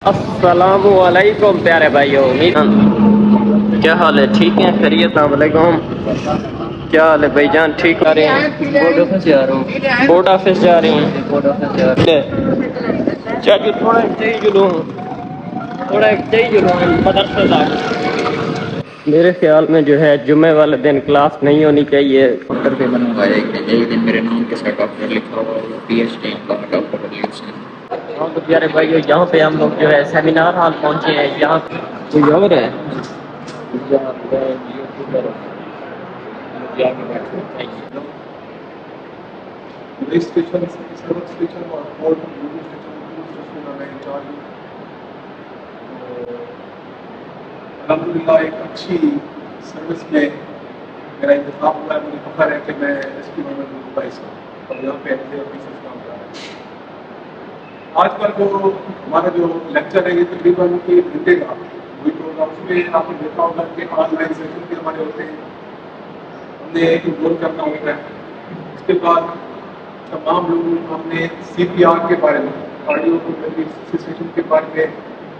अस्सलामु अलैकुम प्यारे भाइयों। क्या हाल है? ठीक है, खैरियत? वालेकुम। क्या हाल है भाईजान? ठीक आ रहे हैं? बोर्ड ऑफिस जा रहा हूँ। बोर्ड ऑफिस जा रही हैं? बोर्ड ऑफिस जा रही है। चाचू थोड़ा तेज जुलूं, थोड़ा तेज जुलूं मदरसे तक। मेरे ख्याल में जो है जुम्मे वाले दिन क्लास नहीं होनी चाहिए। डॉक्टर पे बना हुआ है एक दिन मेरे नाम के साथ डॉक्टर लिखा हुआ है, PhD का डॉक्टर वलीउद्दीन। हाँ तो प्यारे भाइयों, यहाँ पे हम लोग जो है सेमिनार हॉल पहुँचे हैं। यहाँ कोई और है? स्टेशन सर्वर स्टेशन और पोर्ट रेलवे स्टेशन में मैं इंचार्ज हूँ। अल्हम्दुलिल्लाह एक अच्छी सर्विस में मेरा इंतजाम हुआ है। मुझे फख्र है कि मैं एसपी मोहम्मद दुबई से और यहाँ पे एज ऑफिसर काम कर रहा हूँ। आजकल जो हमारा जो लेक्चर है ये तकरीबन 1 घंटे का वही प्रोग्राम, उसमें आपने देखा होगा कि ऑनलाइन सेशन भी हमारे होते हैं, हमने इनरोल करना होता है। उसके बाद तमाम लोगों को हमने CPR के बारे में, कार्डियोपल्मोनरी रिससिटेशन के बारे में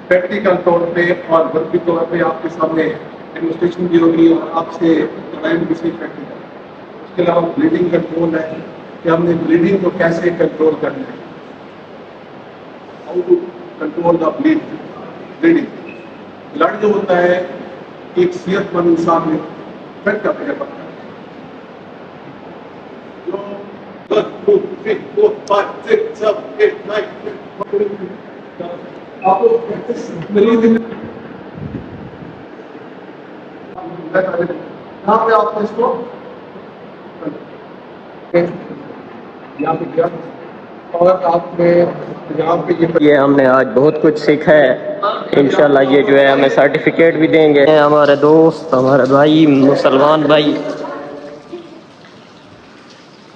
प्रैक्टिकल तौर पे और वर्क के तौर पे आपके सामने डेमोस्ट्रेशन भी होगी और आपसे कराएंगे भी सही प्रैक्टिकल। उसके अलावा ब्लीडिंग कंट्रोल है कि हमने ब्लीडिंग को कैसे कंट्रोल करना है, how to control the bleeding. Blood जो होता है एक सेहतमंद इंसान में इफेक्ट करता है। 1 2 3 4 5 6 7 8 9 आपको प्रैक्टिस मिली यहाँ पे आपको इसको यहाँ पे किया और आपने यहाँ पे ये हमने आज बहुत कुछ सीखा है। इंशाल्लाह ये जो है हमें सर्टिफिकेट भी देंगे। हमारे दोस्त, हमारे भाई, मुसलमान भाई,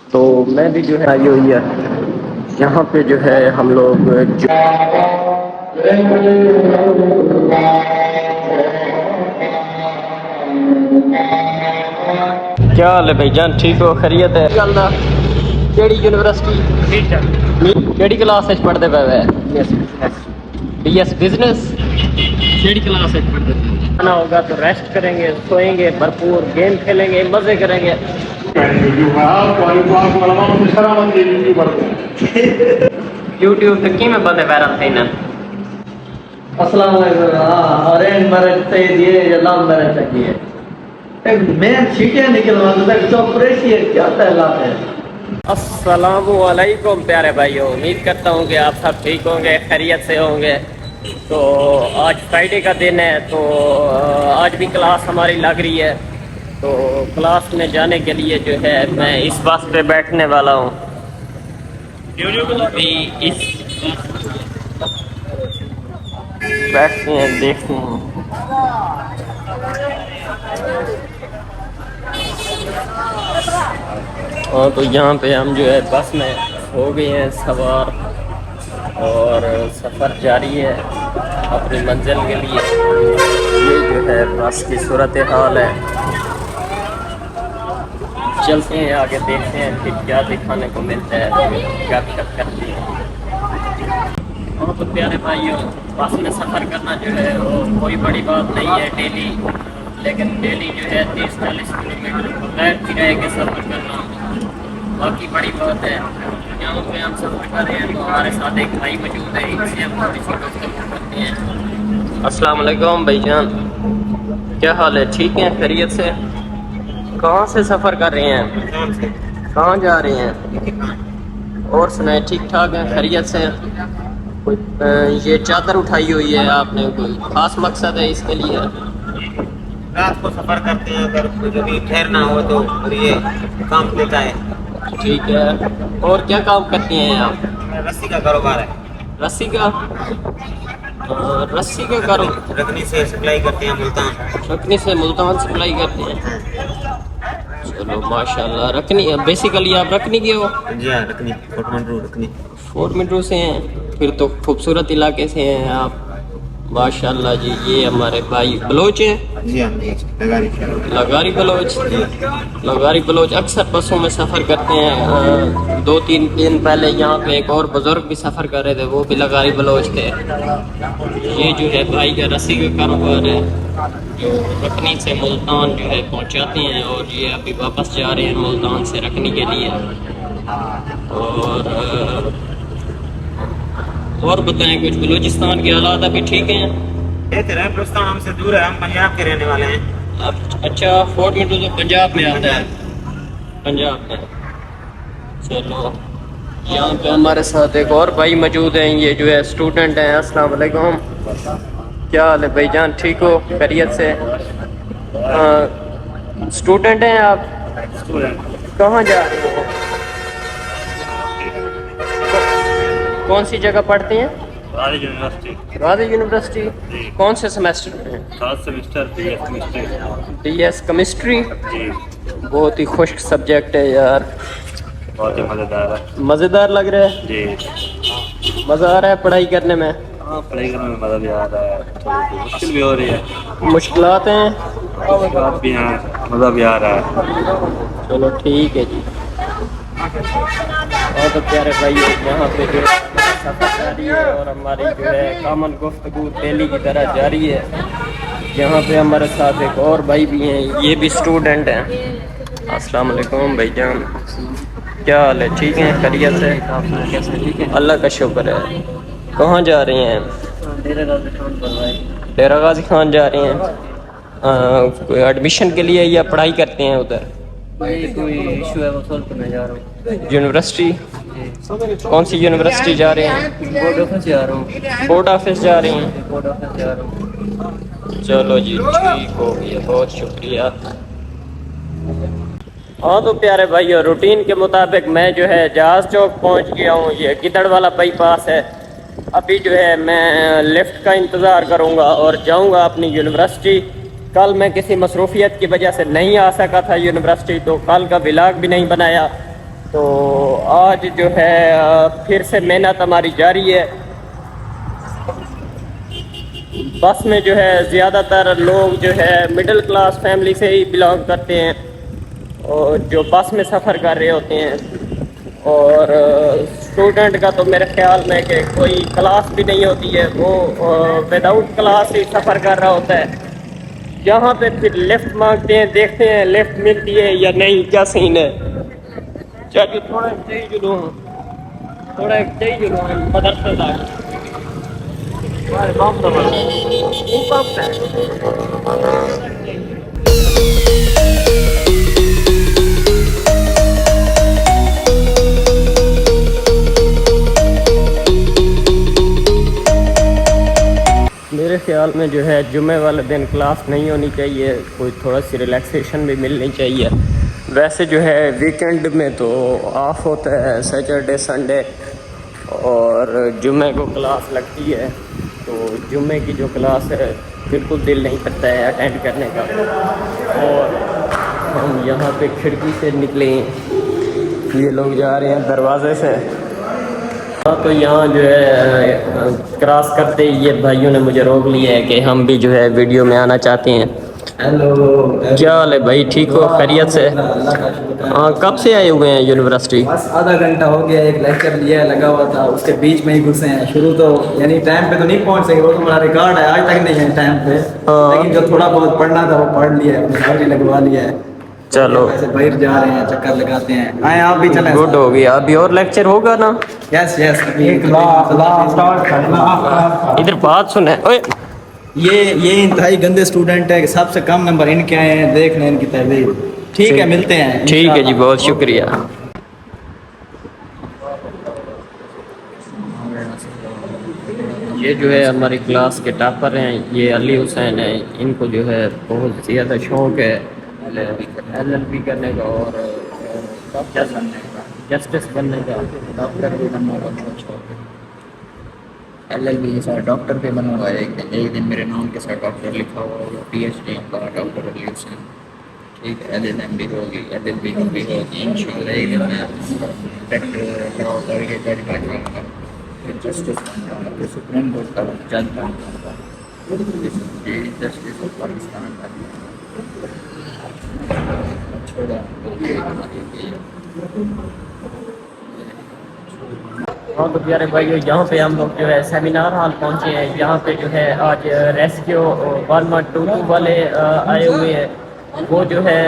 तो मैं भी जो है आई हुई है यहाँ पे जो है हम लोग क्या हाल है भाईजान? ठीक हो? खैरियत है? केड़ी यूनिवर्सिटी केड़ी क्लास में पढ़ते पे? BS business. केड़ी क्लास में पढ़ते पे? आना होगा तो रेस्ट करेंगे, सोएंगे, भरपूर गेम खेलेंगे, मजे करेंगे। यूट्यूब तक की में बंदे वायरल थे ना। अस्सलाम वालेकुम। ऑरेंज मरच से दिए या लाल मरच चाहिए। मैं छींटे निकलवा तक चौपरेशी क्या तहलात है। अस्सलामु अलैकुम प्यारे भाइयों, उम्मीद करता हूँ कि आप सब ठीक होंगे, खैरियत से होंगे। तो आज फ्राइडे का दिन है, तो आज भी क्लास हमारी लग रही है। तो क्लास में जाने के लिए जो है मैं इस बस पे बैठने वाला हूँ। इस बैठते हैं, देखते हैं। हाँ तो यहाँ पे हम जो है बस में हो गए हैं सवार और सफ़र जारी है अपनी मंजिल के लिए। ये जो है बस की सूरत हाल है। चलते हैं आगे, देखते हैं फिर क्या दिखाने को मिलता है, क्या करते हैं। हाँ तो प्यारे भाइयों, बस में सफ़र करना जो है वो कोई बड़ी बात नहीं है डेली, लेकिन डेली जो है 30-40 किलोमीटर बगैर किराए के सफ़र करना बाकी बड़ी बात है। यहाँ पे हम सफ़र कर रहे हैं तो हमारे साथ एक भाई मौजूद है, इनसे हम थोड़ी सी गुफ्तगू करते हैं। अस्सलाम वालेकुम भाईजान, क्या हाल है? ठीक है, खैरियत से? कहाँ से सफ़र कर रहे हैं? कहाँ जा रहे हैं? और सुनाए, ठीक ठाक है, खैरियत से? ये चादर उठाई हुई है आपने, कोई खास मकसद है इसके लिए? रात को सफर करते हैं, अगर कभी ठहरना हो तो, और ये काम देता है। ठीक है, और क्या काम करते हैं आप? रस्सी का कारोबार है। रस्सी का? रस्सी का करो? रखनी से सप्लाई करते हैं मुल्तान। रखनी से मुल्तान सप्लाई करते हैं? चलो माशाल्लाह। रखनी बेसिकली आप रखनी के हो? जी हाँ, रखनी, फोर्ट मंड्रू रखनी। फोर्ट मंड्रू से हैं? फिर तो खूबसूरत इलाके से हैं आप। माशाल्लाह जी। ये हमारे भाई बलोच हैं, जी हाँ जी, लगानी चाहिए। लगारी बलोच। लगारी बलोच अक्सर बसों में सफ़र करते हैं। 2-3 दिन पहले यहाँ पे एक और बुज़ुर्ग भी सफ़र कर रहे थे, वो भी लगारी बलोच थे। ये जो है भाई का रस्सी का कारोबार है, जो रखनी से मुल्तान जो है पहुँचाते हैं, और ये अभी वापस जा रहे हैं मुल्तान से रखनी के लिए। और बताएं कुछ, बलूचिस्तान के हालात अभी ठीक हैं? ये तेरा बलूचिस्तान हमसे दूर है, हम पंजाब के रहने वाले हैं। अब अच्छा, फोर्ट मिंटो तो पंजाब में आता है, पंजाब में। चलो, यहाँ पे हमारे साथ एक और भाई मौजूद हैं, ये जो है स्टूडेंट हैं। अस्सलाम वालेकुम, क्या हाल है भाईजान, ठीक हो, खैरियत से? स्टूडेंट हैं आप? कहाँ जा रहे हो? कौन सी जगह पढ़ते हैं? गाजी यूनिवर्सिटी। गाजी यूनिवर्सिटी। कौन से सेमेस्टर में? 7 semester BS chemistry. BS chemistry. जी, बहुत ही खुश्क सब्जेक्ट है यार, बहुत ही मज़ेदार है। मज़ेदार लग रहा है, जी मज़ा आ रहा है पढ़ाई करने में? हाँ, पढ़ाई करने में मज़ा भी आ रहा है, थोड़ी सी मुश्किल भी हो रही है, मुश्किलात हैं? मुश्किलात भी हैं, मज़ा भी आ रहा है। चलो ठीक है जी। और तो प्यारे भाई, यहाँ पे जो सफ़र जारी है और हमारी जो है कामन गुफ्तगू डेली की तरह जारी है। यहाँ पे हमारे साथ एक और भाई भी हैं, ये भी स्टूडेंट हैं। अस्सलाम वालेकुम भाईजान, क्या हाल है, ठीक हैं, खैरियत से? कैसे, ठीक है? अल्लाह का शुक्र है। कहाँ जा रहे हैं? डेरा गाजी खान जा रहे हैं एडमिशन के लिए, या पढ़ाई करते हैं उधर? कोई इशू है, वो सॉल्व करने जा रहा हूँ। यूनिवर्सिटी? कौन सी यूनिवर्सिटी जा रहे हैं? बोर्ड ऑफिस जा रहा हूँ। बोर्ड ऑफिस जा रहे हैं? बोर्ड ऑफिस जा रहा हूँ। चलो जी, ठीक हो गया, बहुत शुक्रिया। हाँ तो प्यारे भाई, रूटीन के मुताबिक मैं जो है जहाज़ चौक पहुँच गया हूँ। ये गिदड़ वाला बाईपास है। अभी जो है मैं लिफ्ट का इंतज़ार करूँगा और जाऊँगा अपनी यूनिवर्सिटी। कल मैं किसी मसरूफियत की वजह से नहीं आ सका था यूनिवर्सिटी, तो कल का व्लॉग भी नहीं बनाया। तो आज जो है फिर से मेहनत हमारी जारी है। बस में जो है ज़्यादातर लोग जो है मिडिल क्लास फैमिली से ही बिलोंग करते हैं, और जो बस में सफ़र कर रहे होते हैं। और स्टूडेंट का तो मेरे ख्याल में कि कोई क्लास भी नहीं होती है, वो विदाउट क्लास ही सफ़र कर रहा होता है। यहाँ पे फिर लिफ्ट मांगते हैं, देखते हैं लिफ्ट मिलती है या नहीं, क्या सीन है। चलिए थोड़ा चाहिए जुलूम, थोड़ा चाहिए जुलूम मदरसे तक। मेरे ख्याल में जो है जुमे वाले दिन क्लास नहीं होनी चाहिए, कोई थोड़ा सी रिलैक्सेशन भी मिलनी चाहिए। वैसे जो है वीकेंड में तो ऑफ होता है, सैटरडे संडे, और जुमे को क्लास लगती है। तो जुमे की जो क्लास है बिल्कुल दिल नहीं करता है अटेंड करने का। और हम यहाँ पे खिड़की से निकले, ये लोग जा रहे हैं दरवाजे से। हाँ तो यहाँ जो है क्रॉस करते ही ये भाइयों ने मुझे रोक लिया है कि हम भी जो है वीडियो में आना चाहते हैं। हेलो, क्या हाल है भाई, ठीक हो, खैरियत से? हाँ, कब से आए हुए हैं यूनिवर्सिटी? बस आधा घंटा हो गया, एक लेक्चर लिया है, लगा हुआ था, उसके बीच में ही घुसे हैं। शुरू तो यानी टाइम पे तो नहीं पहुंच सके, वो तो हमारा रिकॉर्ड है, आज तक नहीं है टाइम पे। हाँ। लेकिन जो थोड़ा बहुत पढ़ना था वो पढ़ लिया है, अपनी हाजिरी लगवा लिया है। चलो ऐसे बाहर जा रहे हैं, चक्कर लगाते हैं, आए आप भी चलें। गुड हो गया। अभी और लेक्चर होगा ना? यस यस, इधर बात सुने। ओए ये इंतहाई गंदे स्टूडेंट है, सबसे कम नंबर इनके आए हैं, देख लें इनकी तहरीर। ठीक है, मिलते हैं। ठीक है जी, बहुत शुक्रिया। ये जो है हमारी क्लास के टॉपर हैं, ये अली हुसैन है। इनको जो है बहुत ज़्यादा शौक़ है LLB करने का और जस्टिस बनने का, डॉक्टर भी बनने का बहुत शौक़ है। LLB के साथ डॉक्टर पे बना हुआ है। एक दिन मेरे नाम के साथ डॉक्टर लिखा हुआ होगा, PhD का डॉक्टर अली हुसैन। ठीक है, LLM भी होगी, LLB भी होगी इंशाल्लाह। एक दिन मैं इंस्पेक्टर करके जज बैठाऊँगा, फिर जस्टिस बनूँगा, फिर सुप्रीम कोर्ट का जज बनूँगा। ये जस्टिस ऑफ पाकिस्तान का छोड़ा हाँ तो प्यारे भाइयों, यहाँ पे हम लोग जो है सेमिनार हॉल पहुँचे हैं। यहाँ पे जो है आज रेस्क्यू 112 वाले आए हुए हैं। वो जो है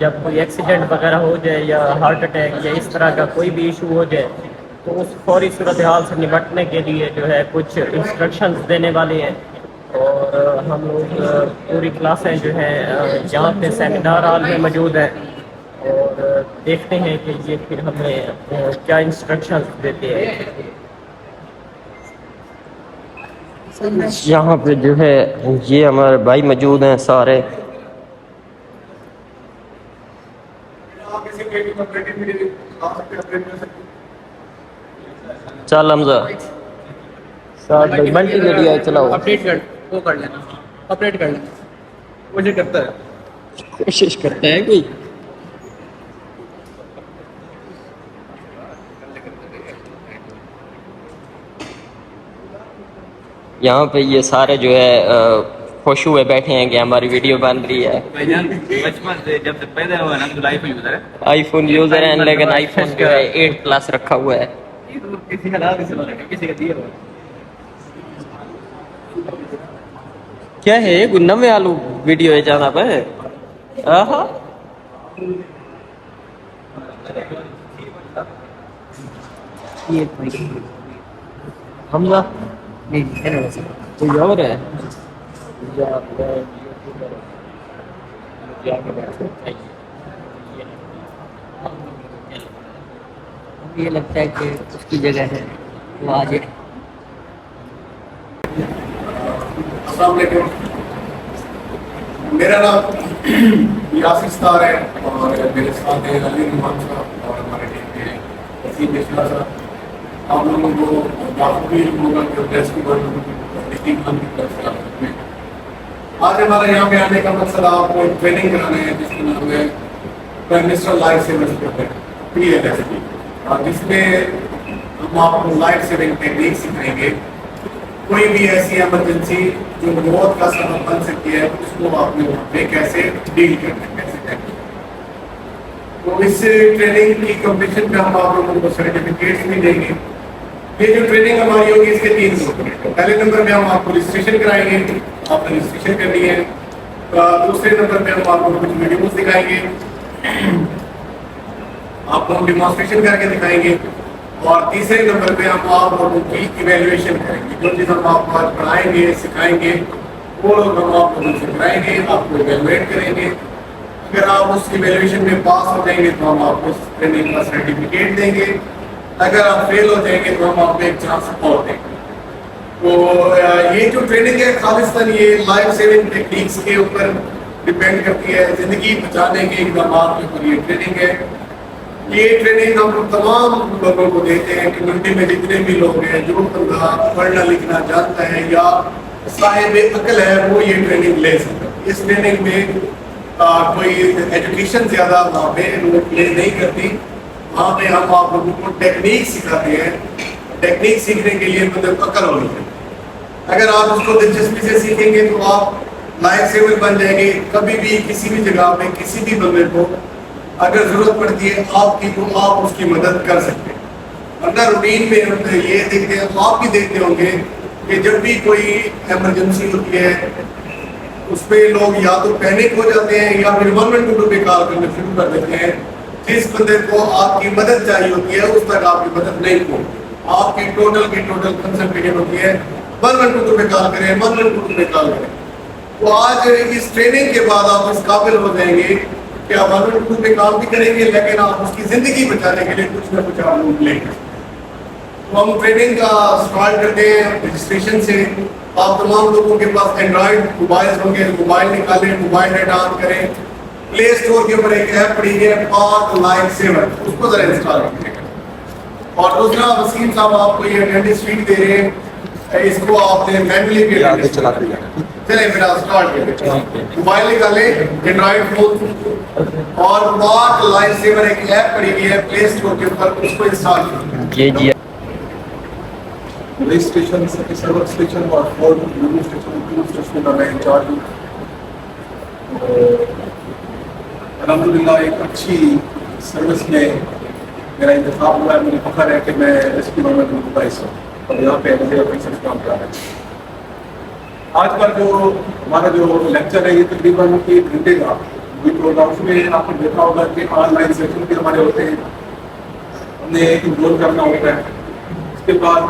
जब कोई एक्सीडेंट वगैरह हो जाए या हार्ट अटैक या इस तरह का कोई भी इशू हो जाए तो उस फौरी सूरत हाल से निपटने के लिए जो है कुछ इंस्ट्रक्शंस देने वाले हैं। और हम लोग पूरी क्लासें जो है यहाँ पे सेमिनार हॉल में मौजूद हैं और देखते हैं कि ये फिर हमें क्या इंस्ट्रक्शंस देते हैं। यहाँ पे जो है ये हमारे भाई मौजूद हैं सारे। चल हमजा मल्टीमीडिया चलाओ। अपडेट कर वो कर लेना, अपडेट कर लेना, मुझे करता है, कोशिश करता है कोई। यहाँ पे ये सारे जो है खुश हुए बैठे हैं कि हमारी वीडियो बन रही है। भाईजान बचपन से जब से पैदा हुआ ना तो आईफोन यूजर है। आईफोन यूजर है लेकिन आईफोन जो है 8 प्लस रखा हुआ है। किसी का लाभ किसी का किसी का दिया हुआ। क्या है ये नवे आलू वीडियो है जाना पे। आहा ये हमजा नहीं है वैसे कोई और है। ये लगता है कि उसकी जगह है वो आ जाए। अस्सलाम वालेकुम। मेरा नाम यासिर स्टार है और मेरे साथ हैं अली रहमान साहब और हमारे टीम के वसीम मिश्रा साहब। आप लोगों को काफ़ी होगा कि रेस्क्यू आज हमारा यहाँ पे आने का मकसद आपको ट्रेनिंग कराना है जिसका नाम है prime minister life saving program PLSP, जिसमें हम आपको लाइफ सेविंग टेक्निक सिखाएंगे। कोई भी ऐसी इमरजेंसी जो मौत का सबब बन सकती है उसको आपने वहाँ पे कैसे डील करना है, कैसे करना है। तो इस ट्रेनिंग की कंपटीशन पे हम आप लोगों को सर्टिफिकेट्स भी देंगे। ये जो ट्रेनिंग हमारी होगी इसके 3 ग्रुप हैं। पहले नंबर पे हम आपको रजिस्ट्रेशन कराएंगे, आपने रजिस्ट्रेशन करनी है। दूसरे नंबर पे हम आपको कुछ वीडियोस दिखाएंगे, आपको हम डिमॉन्स्ट्रेशन करके दिखाएंगे। और तीसरे नंबर पे हम आप लोगों की इवेल्युएशन करेंगे। जो चीज़ हम आपको आज पढ़ाएंगे सिखाएंगे वो लोग हम आप लोगों से कराएंगे, आपको इवेल्युएट करेंगे। अगर आप उस इवेल्युएशन में पास हो जाएंगे तो हम आपको उस ट्रेनिंग का सर्टिफिकेट देंगे। अगर आप फेल हो जाएंगे तो हम आपको एक चांस और देंगे। तो ये जो ट्रेनिंग है खालिस्तान ये लाइफ सेविंग टेक्निक्स के ऊपर डिपेंड करती है। ज़िंदगी बचाने के इकदाम के ऊपर ये ट्रेनिंग है। ये ट्रेनिंग हम तमाम लोगों को देते हैं। कम्युनिटी में जितने भी लोग हैं, जो बंदा पढ़ना लिखना जानता है या साहिब अकल है वो ये ट्रेनिंग ले सकता है। इस ट्रेनिंग में कोई एजुकेशन ज़्यादा वहाँ पे लोग प्ले नहीं करती। वहाँ पे हम आप लोगों को टेक्निक सिखाते हैं। टेक्निक सीखने के लिए मतलब अकल होनी चाहिए। अगर आप उसको दिलचस्पी से सीखेंगे तो आप लाइफ सेवर बन जाएंगे। कभी भी किसी भी जगह पे किसी भी बंदे को अगर जरूरत पड़ती है आपकी तो आप उसकी मदद कर सकते हैं। वरना रूटीन में ये देखते हैं, आप भी देखते होंगे कि जब भी कोई इमरजेंसी होती है उसमें लोग या तो पैनिक हो जाते हैं या फिर 112 पे कॉल करना शुरू कर देते हैं। जिस बंदे को आपकी मदद चाहिए होती है उस तक आपकी मदद नहीं पहुंचती। आपकी टोटल कंसंट्रेशन होती है 112 पे कॉल करें, 112 पे कॉल करें। तो आज इस ट्रेनिंग के बाद आप इस काबिल हो जाएंगे कि आप 112 पे काम भी करेंगे लेकिन आप उसकी जिंदगी बचाने के लिए कुछ ना कुछ आप लोग लेंगे। तो हम ट्रेनिंग का स्टार्ट करते हैं रजिस्ट्रेशन से। आप तमाम लोगों के पास एंड्रॉइड मोबाइल होंगे, मोबाइल निकालें, मोबाइल नेट ऑन करें। प्ले स्टोर के ऊपर एक ऐप पड़ी है पाक लाइफ सेवर, उसको जरा इंस्टॉल कीजिएगा। और दूसरा वसीम साहब आपको ये अटेंडेंस शीट दे रहे हैं, इसको आपने मैनुअली भी चलाते हैं। चले मेरा स्टार्ट करें। मोबाइल निकालें, एंड्रॉइड फोन और पाक लाइफ सेवर एक ऐप पड़ी हुई है प्ले स्टोर के ऊपर, उसको इंस्टॉल कीजिए। रेस स्टेशन, सर्विस स्टेशन और 4 रेलवे स्टेशन, 2 स्टेशन का मैं इंचार्ज हूँ। अल्हम्दुलिल्लाह एक अच्छी सर्विस में मेरा इंतखाब हुआ है। मुझे फख्र है कि मैं रेस्क्यू मोहम्मद मुबाइस हूँ और यहाँ पे एज ऑफिसर काम कर रहा है। आज का जो हमारा जो लेक्चर है ये तकरीबन 1 घंटे का वही प्रोग्राम। उसमें आपने देखा होगा कि ऑनलाइन सेशन भी हमारे होते हैं, हमने इनरोल करना होता है। उसके बाद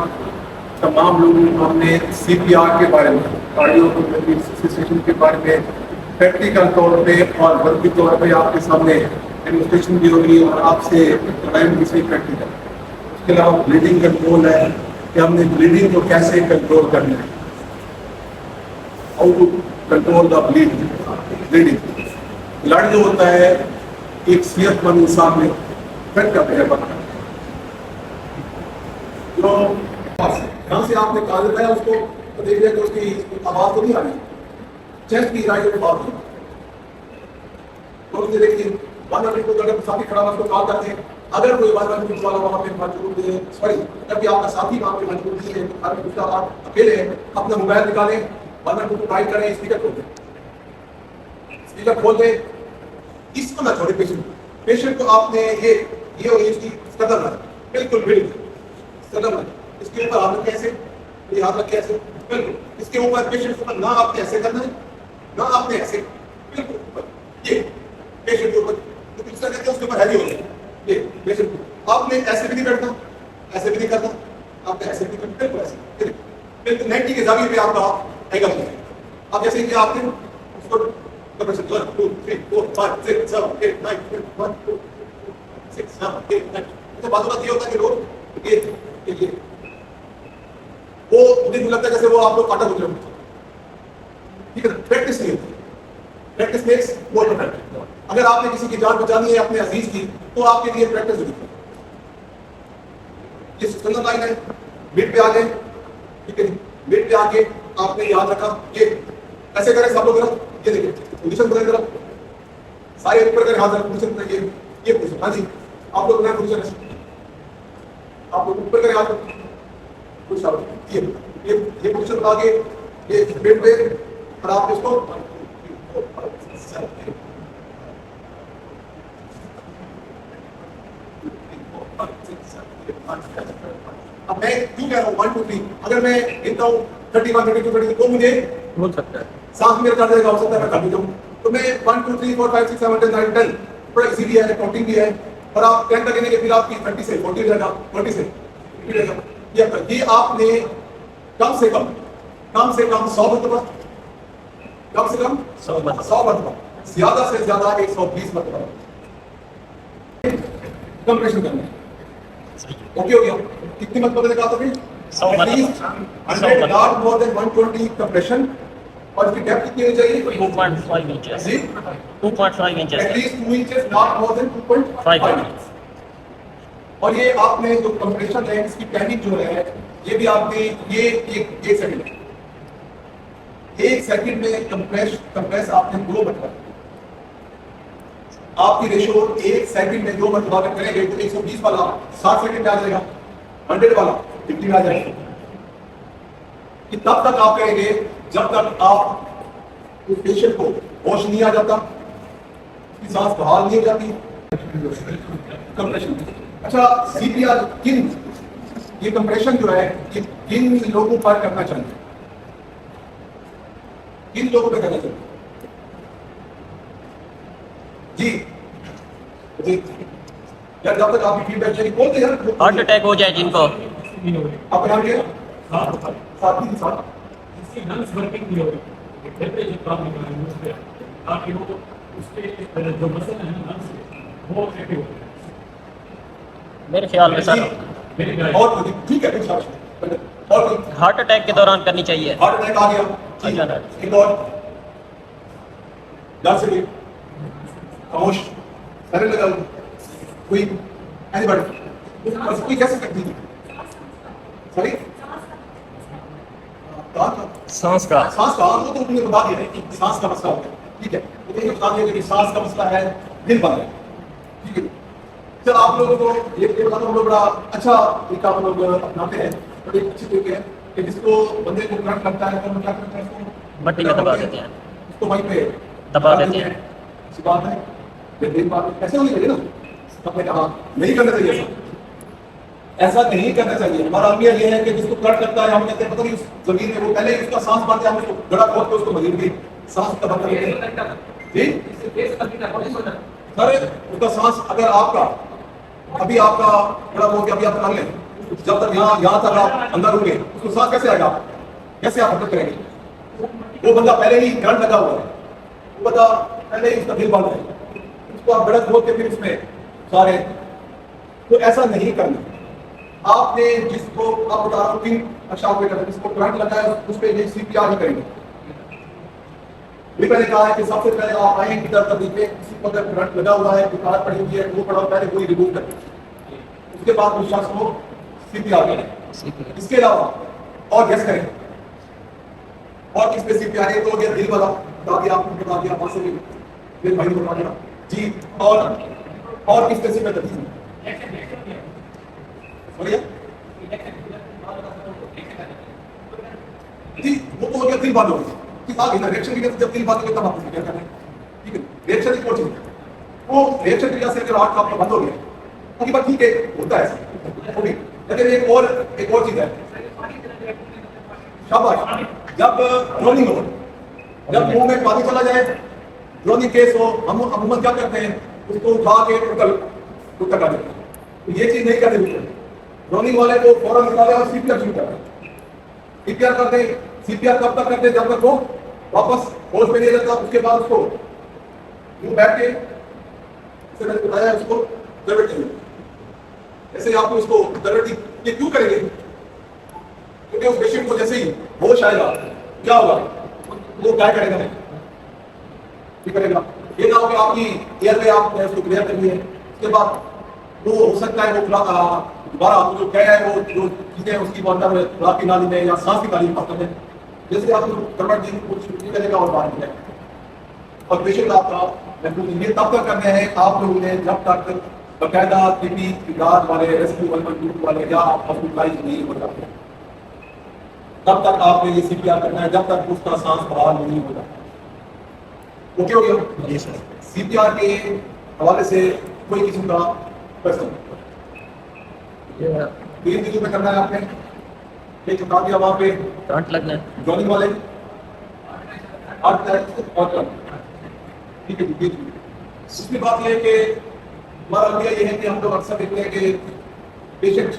तमाम लोगों को हमने CPR के बारे में, कार्डियो रिससिटेशन के बारे में प्रैक्टिकल तौर पे और वर्दी तौर पे आपके सामने डेमोस्ट्रेशन भी होगी और आपसे कराएंगे भी सही प्रैक्टिकल। उसके अलावा ब्लीडिंग कंट्रोल है कि हमने ब्लीडिंग को कैसे कंट्रोल करना है, how to control the bleeding. Blood जो होता है एक सेहतमंद इंसान में इफेक्ट करते हैं बनता है। जो यहाँ से आपने कहा देता है उसको तो देख लिया कि उसकी आवाज तो नहीं आ रही, चेस्ट की राइट में बात नहीं। तो उसने देखिए 112 को अगर साथी खड़ा हुआ उसको कॉल करते हैं। अगर कोई 112 वाला वहाँ पे मौजूद है, सॉरी अगर भी आपका साथी वहाँ पे मौजूद नहीं है, तो दूसरा आप अकेले हैं, अपना मोबाइल निकालें, 112 को टाइप करें, स्पीकर खोल दें, स्पीकर खोल दें। इसको ना छोड़े पेशेंट को आपने ये और इसकी कदम ना, बिल्कुल कदम ना, इसके ऊपर हाथ रखें ऐसे, ये हाथ रखें ऐसे, बिल्कुल इसके ऊपर पेशेंट के ऊपर ना आपने ऐसे करना है, ना आपने ऐसे, बिल्कुल ऊपर ये पेशेंट के ऊपर तो पिछला कहते हैं उसके ऊपर हैवी हो जाए। ये पेशेंट को आपने ऐसे भी नहीं करना, ऐसे भी नहीं करना, आपने ऐसे भी करना, बिल्कुल ऐसे, बिल्कुल 90 के जाविये पे आपका एंगल है। अब जैसे कि आपने उसको 1 2 3 4 5 6 7 8 9 10 1 2 6 7 8 9 तो बात ये होता है कि लोग ये वो मुझे नहीं लगता जैसे वो आप लोग काटा गुजरे, ठीक है। प्रैक्टिस नहीं होती, प्रैक्टिस मेक्स मोर परफेक्ट। अगर आपने किसी की जान बचानी है अपने अजीज की तो आपके लिए प्रैक्टिस जरूरी है। ये सुनना लाइन है, मिड पे आ गए, ठीक है, मिड पे आके आपने याद रखा ये ऐसे करें सब लोग, ये देखिए पोजीशन बदल जरा, सारे ऊपर करें हाथ, पोजीशन बनाइए, ये पोजीशन, हाँ जी आप लोग नया पोजीशन है, आप लोग ऊपर करें हाथ, कुछ ये पोजीशन बना के ये मिड पे और आप इसको अब मैं क्यों कह रहा हूँ 1 2 3, अगर मैं गिनता हूँ 31 32 33 तो मुझे बोल सकता है सांस मेरा चढ़ जाएगा, हो सकता है मैं कर दूँ। तो मैं 1 2 3 4 5 6 7 8 9 10 बड़ा इजी भी है, काउंटिंग भी है, और आप 10 तक गिनेंगे फिर आपकी 30 से 40 रहेगा, 40 से 50 रहेगा। ये आपने कम से कम 100 मरतबा, कम से कम 100 मरतबा, ज्यादा से ज्यादा 120 मरतबा कंप्रेशन करना है। ओके हो गया? कितनी मरतबा मैंने कहा था फिर? 100 नॉट मोर देन 120 कंप्रेशन। और इसकी डेप्थ कितनी होनी चाहिए? 2.5 inches, 2.5 inches, at least 2 inches, not more than 2.5 inches. और ये आपने जो कंप्रेशन है इसकी टाइमिंग जो है ये भी आपने ये एक सेकंड है, 1 सेकंड में कंप्रेस आपने 2 मरतबा, आपकी रेशो 1 सेकंड में 2 मरतबा करेंगे तो 120 वाला 60 सेकंड में आ जाएगा, 100 वाला 50 में आ जाएगा। कि तब तक आप करेंगे जब तक आप उस पेशेंट को होश नहीं आ जाता, उसकी सांस बहाल नहीं हो जाती। कंप्रेशन, अच्छा CPR किन, ये कंप्रेशन जो है ये किन लोगों पर करना चाहिए, किन लोगों पर करना चाहिए? जी जी यार, जब तक आपकी फीडबैक चाहिए बोलते यार, हार्ट अटैक हो जाए जिनको, आप नाम क्या? साथी के साथ इसकी लंग्स वर्किंग नहीं हो रही, टेम्परेचर कम नहीं है उस पे, ताकि वो उसके जो मसल है लंग्स के वो एक्टिव हो जाए। मेरे ख्याल में सर और ठीक है, कुछ और कोई हार्ट अटैक के दौरान करनी चाहिए। हार्ट अटैक आ गया, ठीक है, एक और ध्यान से खामोश करने लगा कोई एनीबॉडी, कोई कैसे करती है? सॉरी सांस का वो तो तुमने बता दिया है कि सांस का मसला है, ठीक है, तो ये बता दिया कि सांस का मसला है, दिल बंद है, ठीक है। चल आप लोगों को ये बता दो, हम लोग बड़ा अच्छा तरीका हम लोग अपनाते हैं। बड़ी अच्छी तरीके है कि जिसको बंदे को करंट लगता है तो क्या करते हैं इसको भट्टी में दबा देते हैं, उसको वहीं पे दबा देते हैं। अच्छी बात है, लेकिन बात ऐसे होनी चाहिए ना, आपने कहा नहीं करना चाहिए ऐसा नहीं करना चाहिए। हमारा अलमिया ये है कि जिसको करंट लगता है हम कहते हैं पता नहीं उस जमीन में वो पहले ही उसका सांस बंद है, हम उसको गड़ा खोद के उसको मजीद भी सांस का बंद करते हैं जी सर। उसका सांस अगर आपका अभी आपका बड़ा हो गया, अभी आप कर लें, जब तक यहाँ तक आप अंदर होंगे उसको सांस कैसे आएगा, कैसे आप हरकत करेंगे? वो बंदा पहले ही करंट लगा हुआ है, वो बंदा पहले ही उसका दिल बंद है, उसको आप गड़क खोद के फिर उसमें सारे, तो ऐसा नहीं करना। आपने जिसको आप बता रहा हूँ कि अच्छा जिसको करंट लगा है उस पर ये CPR ही करेंगे। मैंने कहा है कि सबसे पहले आप आए इधर तक देखिए, किसी को अगर करंट लगा हुआ है, बुखार पड़ी हुई है, वो पड़ा पहले वही रिमूव करें, उसके बाद उस शख्स को CPR करें। इसके अलावा और गैस करें, और किस पे CPR है तो गया दिल वाला बता दिया, आपको बता दिया, वहां से भी मेरे भाई ने बता दिया जी, और किस पे CPR जी, वो तो हो गया दिल बंद हो गया कि आगे ना रिएक्शन की जब दिल बंद हो गया तब आपको क्या करना है, ठीक है। रिएक्शन की कोई चीज वो रिएक्शन की वजह से अगर हार्ट आपका बंद हो गया तो बात ठीक है, होता है ऐसा, लेकिन एक और चीज है, शाबाश, जब ड्रोनिंग हो, जब मुंह में पानी चला जाए, ड्रोनिंग केस हो, हम अमूमन क्या करते हैं उसको उठा के उतर कर देते हैं, तो ये चीज नहीं करते। ड्रोनिंग वाले को फौरन निकाले और CPR शुरू कर दें। CPR करते हैं, CPR कब तक करते हैं जब तक वो वापस होश में नहीं रहता, उसके बाद उसको यूं बैठ के जैसे मैंने बताया उसको दरवेट करेंगे, ऐसे आपको उसको दरवेट ये क्यों करेंगे? क्योंकि उस पेशेंट को जैसे ही होश आएगा क्या होगा, वो क्या करेगा, क्या करेगा, ये ना हो कि आपकी एयर में आपने उसको क्लियर कर लिया है, उसके बाद वो हो सकता है वो दोबारा आपको जो क्या है वो जो चीजें उसकी अंदर खुराक की नाली में या सांस की नाली में फंस में, जैसे आप करवट देने की कोशिश करेगा और बाहर निकलेगा। और पेशेंट आपका ये तब तक करने हैं आप लोगों ने जब तक बाकायदा TB इलाज वाले रेस्क्यू वाले या हॉस्पिटलाइज नहीं हो जाते, तब तक आपने ये CPR करना है जब तक उसका सांस बहाल नहीं हो जाता। ओके हो गया जी सर। CPR के हवाले से कोई किस्म का प्रश्न तीन चीजों में करना है आपने, एक बता दिया वहां पे करंट लगना है, जॉइनिंग वाले और ठीक है जी। दूसरी बात यह है कि हमारा अलमिया ये है कि हम लोग अक्सर देखते हैं कि पेशेंट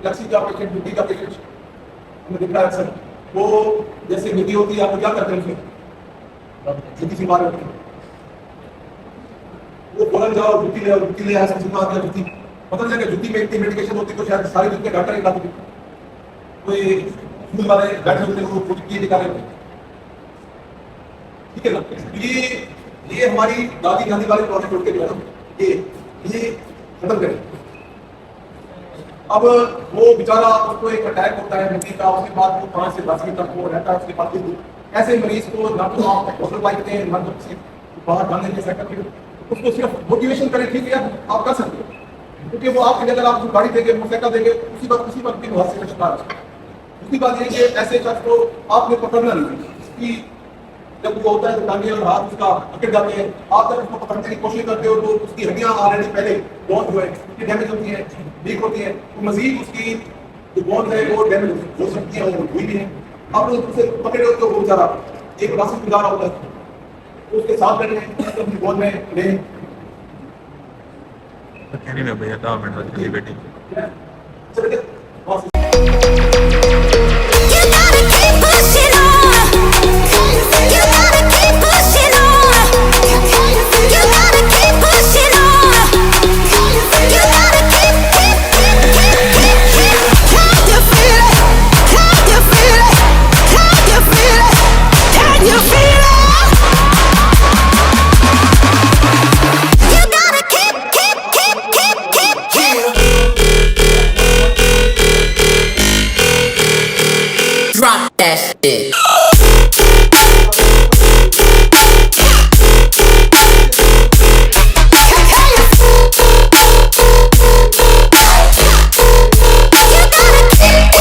लक्सी का पेशेंट, ड्यूटी का पेशेंट हमें दिख रहा है अक्सर, वो जैसे ड्यूटी होती है, आपको क्या करते हैं उसमें ड्यूटी से बाहर होती है, वो फौरन जाओ ड्यूटी ले आया, सबसे बात है ड्यूटी, पता चला कि ड्यूटी में इतनी मेडिकेशन होती तो शायद सारी ड्यूटी डॉक्टर ही लाते, कोई स्कूल वाले बैठे होते वो ड्यूटी निकाले होते, ठीक है ना। ये हमारी दादी गांधी वाले प्रोजेक्ट उठ के जो है ना ये खत्म करें। अब वो बेचारा उसको एक अटैक होता है मरीज का, उसके बाद वो 5 से 10 मिनट तक वो रहता है, उसके बाद ऐसे मरीज को ना तो आप हॉस्पिटल पाइते हैं ना तो किसी बाहर जाने के सेक्टर, उसको सिर्फ मोटिवेशन करें, ठीक है आप कर सकते हो, क्योंकि वो आपके जगह आप गाड़ी देंगे, मोटरसाइकिल देंगे, उसी वक्त भी हादसे का शिकार है। दूसरी बात ये कि ऐसे शख्स को आपने पकड़ना नहीं, इसकी जब वो होता है तो टांगे और हाथ उसका पकड़ जाते हैं, आप जब उसको पकड़ने की कोशिश करते हो तो उसकी हड्डियां ऑलरेडी पहले बहुत जो है उसकी डैमेज होती है, वीक होती है, तो मजीद उसकी जो बोन है वो डैमेज हो सकती है और हुई भी है। आप लोग उससे पकड़े होते हो, वो बेचारा एक क्लासेस गुजारा होता है, तो उसके साथ रहने अपनी बोन में ले भैया 10 मिनट बेटी चलिए Drop that shit. You gotta keep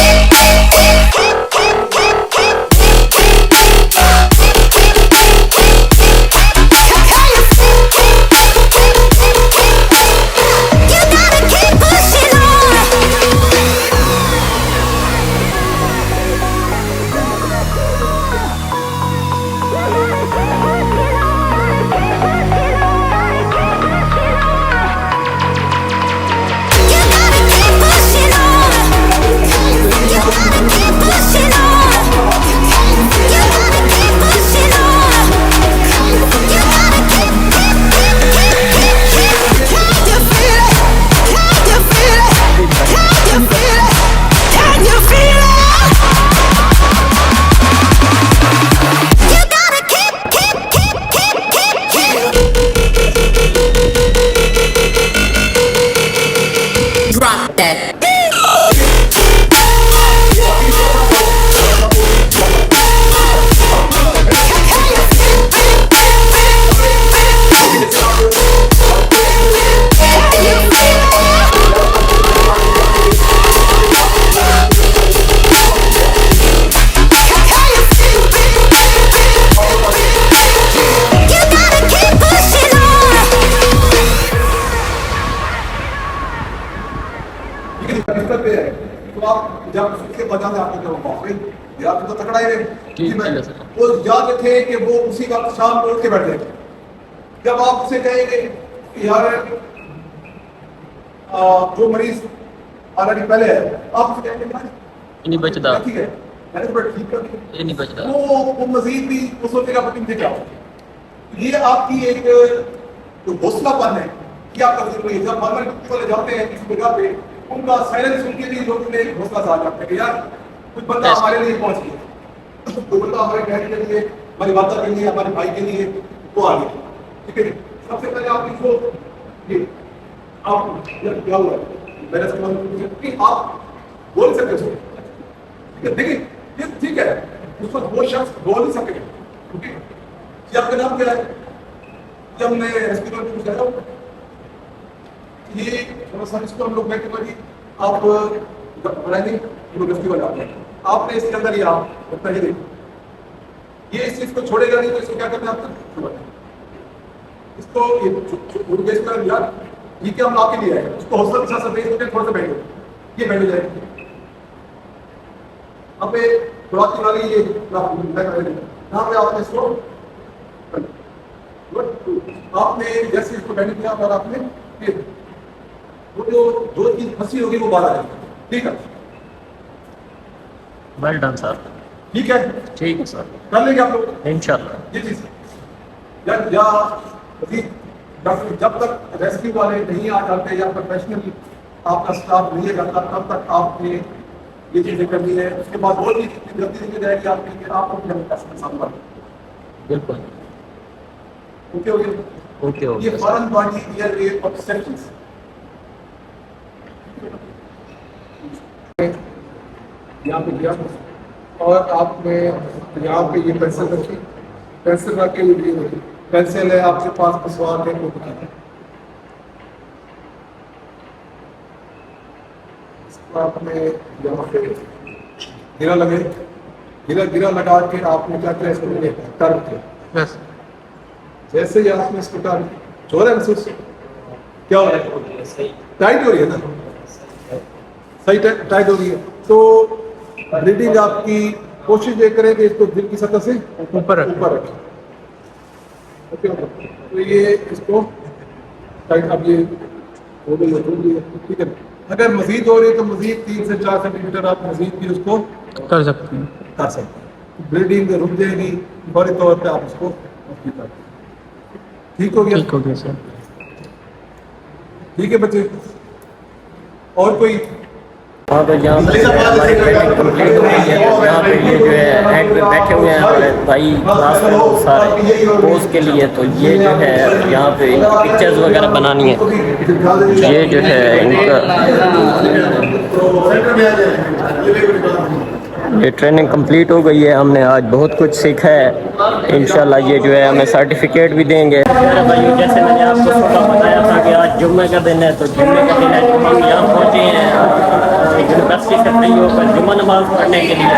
तकड़ा है ठीक है मैं- सर। वो याद रखे कि वो उसी वक्त शाम को उठ के बैठ जाएगा। जब आप उसे कहेंगे कि यार जो मरीज ऑलरेडी पहले है, आप उसे कहेंगे यार नहीं बचता, ठीक है मैंने तो बड़ा ठीक कर दिया, ये नहीं बचता। वो मजीद भी वो सोचेगा पता मुझे क्या हो। ये आपकी एक जो हौसलापन है कि आप कर सकते हैं। जब नॉर्मल डॉक्टर वाले जाते हैं किसी जगह पे, उनका साइलेंस सुन के भी लोग ने हौसला सा जाते हैं कि यार कुछ बंदा हमारे लिए पहुंच गया, कोई बंदा हमारे बहन के लिए, हमारी माता के लिए, हमारे भाई के लिए वो आ गया। ठीक है, सबसे पहले आप इसको ये आप क्या हुआ मेरे से आप बोल सकते हो। ठीक है, देखिए ये ठीक है, उस वक्त वो शख्स बोल नहीं सके। ठीक है, ये आपका नाम क्या है? जब मैं रेस्क्यू में पूछा था ये इसको हम लोग बैठे बड़ी आप बनाएंगे रेस्क्यू वाला आपने इसके अंदर ही आप उतना ही देखो, ये इस चीज को छोड़ेगा नहीं तो इसको क्या करना है आपको इसको ये यार ये क्या हम आपके लिए है, उसको हौसला के साथ थोड़ा सा बैठो, ये बैठ जाएगा। अब शुरुआती वाली ये यहाँ पे आपने इसको आपने जैसे इसको बैठ किया और आपने वो जो चीज फंसी होगी वो बाहर आ जाएगी। ठीक है, वेल डन सर। ठीक है, ठीक है सर, कर लेंगे आप लोग इंशाल्लाह। ये चीज जब तक रेस्क्यू वाले नहीं आ जाते या प्रोफेशनल आपका स्टाफ नहीं जाता तब तक आपने ये चीजें करनी है। उसके बाद और भी जल्दी निकल जाएगी आपकी कि आप अपने साथ बिल्कुल ओके हो गया। ओके हो ये गया फॉरेन बॉडी एयर वे ऑब्स्ट्रक्शंस यहाँ पे दिया और आपने यहाँ पे ये पेंसिल रखी, पेंसिल रख के ये पेंसिल है आपके पास सवाल है वो बताइए। आपने यहाँ पे गिरा लगे, गिरा लगा के आपने क्या किया इसको टर्न किया। जैसे ही आपने इसको टर्न जोर है महसूस क्या हो रहा है? टाइट हो रही है ना, सही टाइट हो रही है। तो ब्रीडिंग आपकी कोशिश ये करें कि इसको दिल की सतह से ऊपर रखें। ओके, तो ये इसको टाइट अब ये हो गई है। ठीक है, अगर मजीद हो रही है तो मजीद 3 से 4 सेंटीमीटर आप मजीद भी उसको कर सकते हैं। ब्लीडिंग रुक जाएगी, फौरी तौर पे आप उसको ठीक हो गया। ठीक हो गया सर। ठीक है बच्चे, और कोई हाँ तो यहाँ पे हमारी ट्रेनिंग कंप्लीट हो गई है। तो यहाँ पे ये जो है एंड पे बैठे हुए हैं हमारे भाई क्लास में बहुत सारे पोज के लिए। तो ये जो है यहाँ पे इनकी पिक्चर्स वगैरह बनानी है। ये जो है इनका ये ट्रेनिंग कंप्लीट हो गई है। हमने आज बहुत कुछ सीखा है। इंशाल्लाह ये जो है हमें सर्टिफिकेट भी देंगे। मेरे भाई जैसे मैंने आपको सुबह बताया था कि आज जुम्मे का दिन है, तो जुम्मे का दिन है तो हम यहाँ पहुँचे हैं यूनिवर्सिटी से फ्री होकर जुम्मा नमाज पढ़ने के लिए।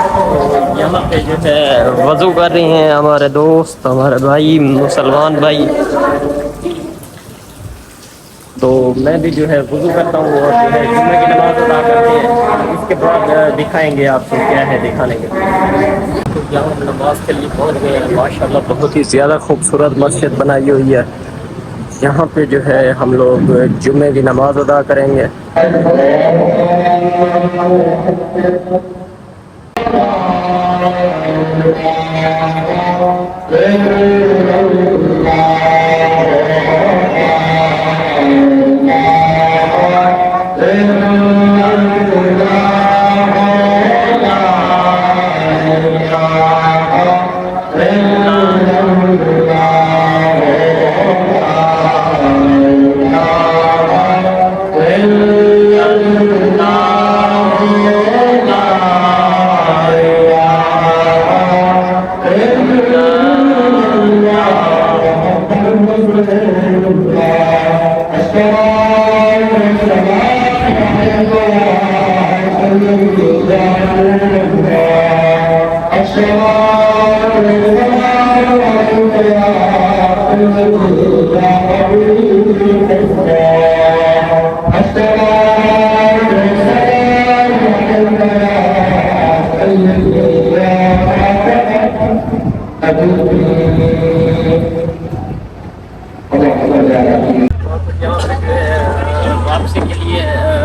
तो यहाँ पे जो है वज़ू कर रहे हैं हमारे दोस्त, हमारे भाई मुसलमान भाई। तो मैं भी जो है वज़ू करता हूँ और जो है जुम्मे की नमाज़ अदा करते हैं। इसके बाद दिखाएंगे आपको क्या है दिखाने के। तो यहाँ हम नमाज के लिए पहुँच गए हैं। माशाल्लाह बहुत ही ज़्यादा खूबसूरत मस्जिद बनाई हुई है। यहाँ पे जो है हम लोग जुम्मे की नमाज़ अदा करेंगे। Thank you. यहाँ पे जो है वापसी के लिए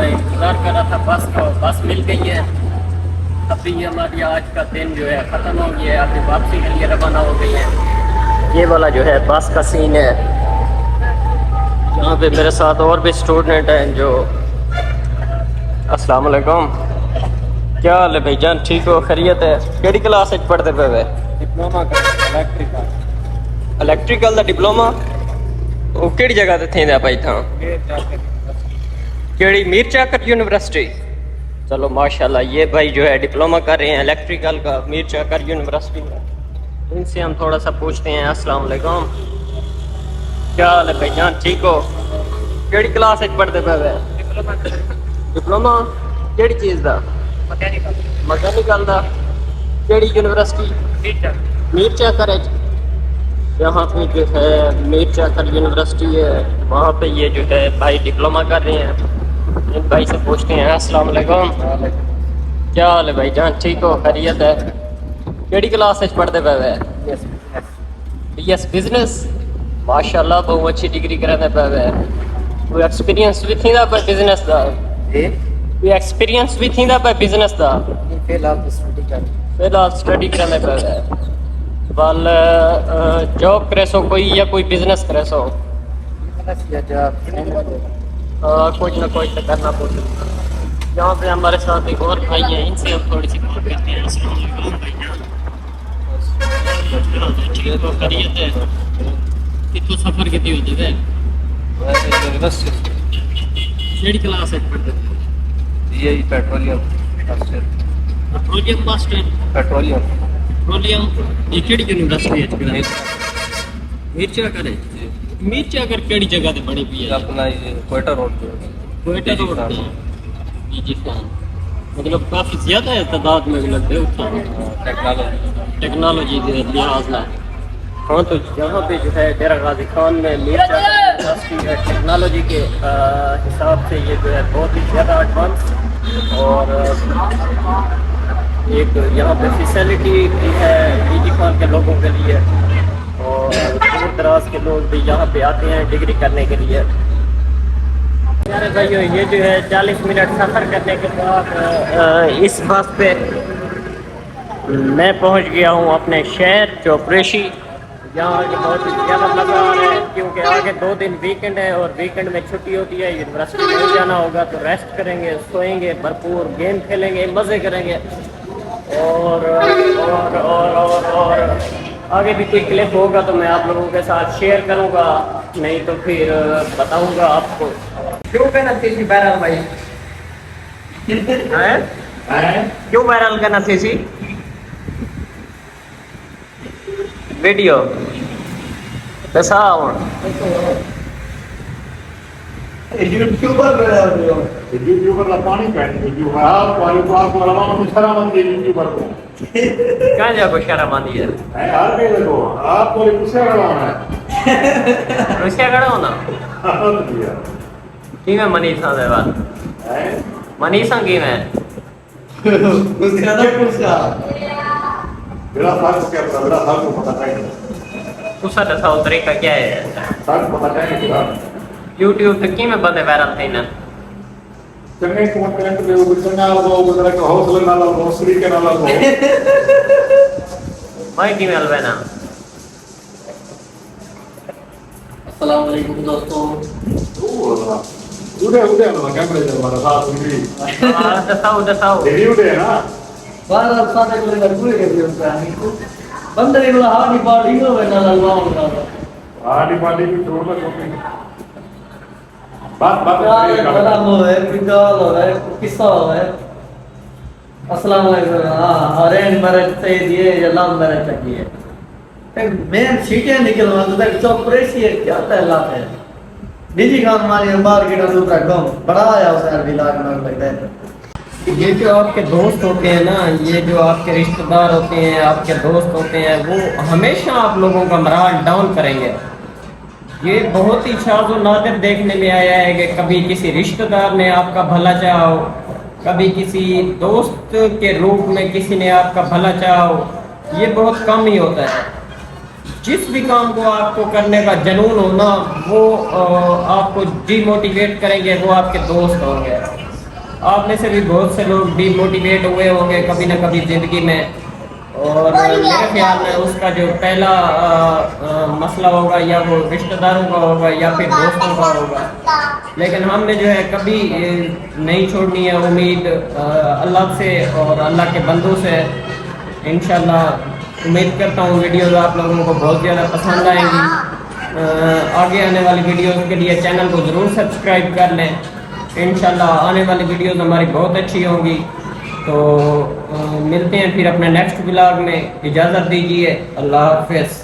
इंतज़ार कर रहा था बस को, बस मिल गई है। अभी हमारी आज का दिन जो है ख़त्म हो गया है, अभी वापसी के लिए रवाना हो गई है। ये वाला जो है बस का सीन है। यहाँ पे मेरे साथ और भी स्टूडेंट हैं जो अस्सलाम वालेकुम, क्या हाल है भाईजान, ठीक हो, खैरियत है? केड़ी क्लास पढ़ते पे वे? डिप्लोमा कर इलेक्ट्रिकल का डिप्लोमा। वो केड़ी जगह ते थी भाई था? केड़ी? मीर चाकर यूनिवर्सिटी। चलो माशाल्लाह, ये भाई जो है डिप्लोमा कर रहे हैं इलेक्ट्रिकल का मीर चाकर यूनिवर्सिटी में। इनसे हम थोड़ा सा पूछते हैं। अस्सलाम वालेकुम, क्या हाल है भाईजान, ठीक हो? केड़ी क्लास पढ़ते पे वे? डिप्लोमा केड़ी चीज़ दा? मैकेनिकल दा। केड़ी यूनिवर्सिटी? मीर चाकर है। यहाँ पे जो है मीर चाकर यूनिवर्सिटी है, वहाँ पे ये जो है भाई डिप्लोमा कर रहे हैं। इन भाई से पूछते हैं। अस्सलाम वालेकुम, क्या हाल है भाई जान, ठीक हो, खैरियत है? केड़ी क्लास पढ़ते पे वे? BS business. माशाल्लाह, बहुत अच्छी डिग्री कराते पे वे। कोई एक्सपीरियंस भी थी पे बिजनेस दा? कोई एक्सपीरियंस भी थी पे बिजनेस दा? फिलहाल स्टडी कराते पे वे। वाल जॉब करे सो कोई या कोई बिजनेस करे सो? कुछ ना कुछ तो करना पड़ता। यहाँ पे हमारे साथ एक और भाई हैं, इनसे हम थोड़ी सी बात करते हैं। अस्सलाम वालेकुम भाईजान, ठीक हो, खैरियत है? कितना सफर कितनी होते थे? केड़ी क्लास पढ़ते थे? यही पेट्रोलियम मास्टर। पेट्रोलियम ये केड़ी यूनिवर्सिटी है? मीर चाकर है। मीर चाकर केड़ी जगह ते बनी हुई है? अपना ये क्वेटा रोड पे। क्वेटा रोड पे। जी खान, मतलब काफी ज्यादा है तादाद में लगते हैं टेक्नोलॉजी के लिहाज से। हाँ, तो यहाँ पे जो है डेरा गाजी खान में मीर चाकर यूनिवर्सिटी है, टेक्नोलॉजी के हिसाब से ये जो है बहुत ही ज़्यादा एडवांस और एक यहाँ पे फैसिलिटी भी है पीजी खान के लोगों के लिए, और दूर दराज के लोग भी यहाँ पे आते हैं डिग्री करने के लिए। प्यारे भाइयों, ये जो है 40 मिनट सफ़र करने के बाद इस बस पे मैं पहुँच गया हूँ अपने शहर चौपरेशी। यहाँ आगे बहुत ही ज़्यादा मज़ा आ रहा है, क्योंकि आगे 2 दिन वीकेंड है और वीकेंड में छुट्टी होती है। यूनिवर्सिटी नहीं जाना होगा तो रेस्ट करेंगे, सोएंगे, भरपूर गेम खेलेंगे, मज़े करेंगे। और आगे भी कोई क्लिप होगा तो मैं आप लोगों के साथ शेयर करूंगा, नहीं तो फिर बताऊंगा आपको। क्यों कहना सीसी वायरल भाई? क्यों वायरल करना सीसी वीडियो? यूट्यूबर ला पानी पहन कहाँ जा कुछ शर्मांदी है? आप तो गुस्सा खड़ा होना कि मैं मनीषा से बात मनीषा की मैं उसका दसाओ तरीका क्या है? यूट्यूब तक की में बंदे वायरल थे ना चंगे कंटेंट दे चंगा लो गुजरा के हौसला ना लो हौसली के ना लो भाई की मेल बना। अस्सलाम वालेकुम दोस्तों। उड़े ना कैमरे से हमारा साथ में दसाओ रिव्यू दे ना बार साथ में लग पूरे के दियो बंदे को हां नहीं पार्टी को ना लगवाऊंगा आड़ी पार्टी की छोड़ दो बात बड़ा वो है विकाल है किस्सा है। अस्सलाम वालेकुम। हां अरेंज मैरिज से ये या लव मैरिज चाहिए एक मेन सीटें निकलवा तो तक चौपरेशी है क्या तहला है निजी काम मारी मार्केट में दूसरा गांव बड़ा आया उसे अरबी लाग में लगता है। ये जो आपके दोस्त होते हैं ना, ये जो आपके रिश्तेदार होते हैं, आपके दोस्त होते हैं, वो हमेशा आप लोगों का मोरल डाउन करेंगे। ये बहुत ही शाज़ और नादिर देखने में आया है कि कभी किसी रिश्तेदार ने आपका भला चाहा हो, कभी किसी दोस्त के रूप में किसी ने आपका भला चाहा हो, ये बहुत कम ही होता है। जिस भी काम को आपको करने का जुनून हो ना, वो आपको डीमोटिवेट करेंगे वो आपके दोस्त होंगे। आप में से भी बहुत से लोग डीमोटिवेट हुए होंगे कभी ना कभी ज़िंदगी में, और मेरे ख्याल में उसका जो पहला मसला होगा या वो रिश्तेदारों का होगा या फिर दोस्तों का होगा। लेकिन हमने जो है कभी नहीं छोड़नी है उम्मीद अल्लाह से और अल्लाह के बंदों से। इंशाल्लाह उम्मीद करता हूँ वीडियोज़ आप लोगों को बहुत ज़्यादा पसंद आएंगी। आगे आने वाली वीडियोज़ के लिए चैनल को ज़रूर सब्सक्राइब कर लें। इंशाल्लाह आने वाली वीडियोज़ हमारी बहुत अच्छी होंगी। तो मिलते हैं फिर अपने नेक्स्ट व्लॉग में। इजाज़त दीजिए, अल्लाह हाफ़िज़।